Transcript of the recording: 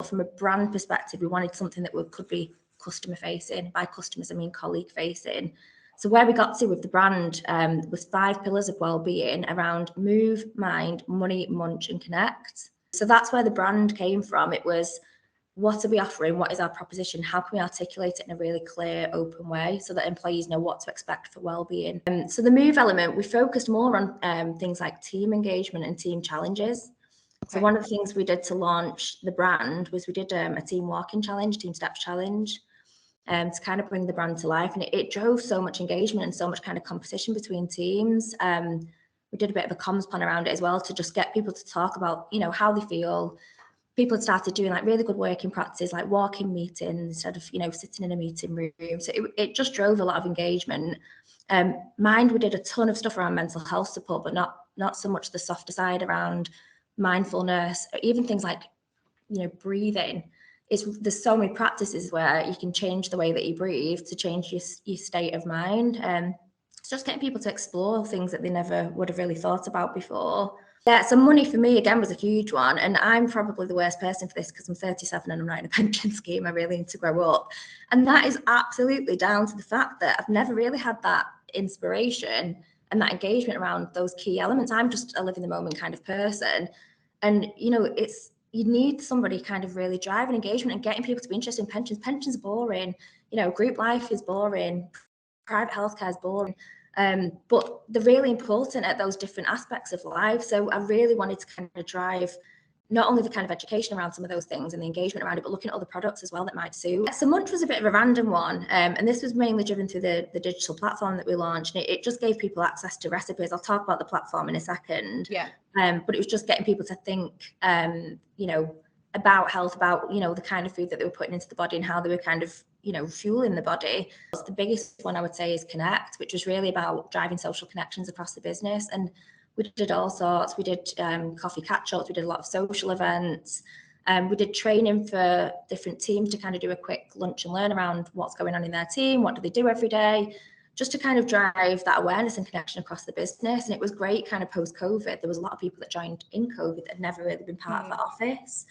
from a brand perspective, we wanted something that could be customer facing. By customers, I mean colleague facing. So where we got to with the brand was 5 pillars of wellbeing around move, mind, money, munch, and connect. So that's where the brand came from. It was, what are we offering? What is our proposition? How can we articulate it in a really clear, open way so that employees know what to expect for wellbeing? So the move element, we focused more on things like team engagement and team challenges. Okay. So one of the things we did to launch the brand was we did a team walking challenge, team steps challenge, to kind of bring the brand to life. And it drove so much engagement and so much kind of competition between teams. We did a bit of a comms plan around it as well to just get people to talk about, you know, how they feel. People had started doing like really good working practices, like walking meetings instead of, you know, sitting in a meeting room. So it just drove a lot of engagement. Mind, we did a ton of stuff around mental health support, but not so much the softer side around mindfulness, or even things like, you know, breathing. There's so many practices where you can change the way that you breathe to change your state of mind. It's just getting people to explore things that they never would have really thought about before. Yeah, so money for me, again, was a huge one. And I'm probably the worst person for this because I'm 37 and I'm not in a pension scheme. I really need to grow up. And that is absolutely down to the fact that I've never really had that inspiration and that engagement around those key elements. I'm just a live in the moment kind of person. And, you know, you need somebody kind of really driving engagement and getting people to be interested in pensions. Pensions are boring. You know, group life is boring. Private healthcare is boring. But they're really important at those different aspects of life. So I really wanted to kind of drive not only the kind of education around some of those things and the engagement around it, but looking at other products as well that might suit. So Munch was a bit of a random one. And this was mainly driven through the digital platform that we launched. And it just gave people access to recipes. I'll talk about the platform in a second. Yeah. But it was just getting people to think, you know, about health, about, you know, the kind of food that they were putting into the body and how they were kind of, you know, fueling the body. The biggest one I would say is Connect, which was really about driving social connections across the business. And we did all sorts. We did coffee catch-ups. We did a lot of social events. We did training for different teams to kind of do a quick lunch and learn around what's going on in their team, what do they do every day, just to kind of drive that awareness and connection across the business. And it was great kind of post-COVID. There was a lot of people that joined in COVID that had never really been part of the office.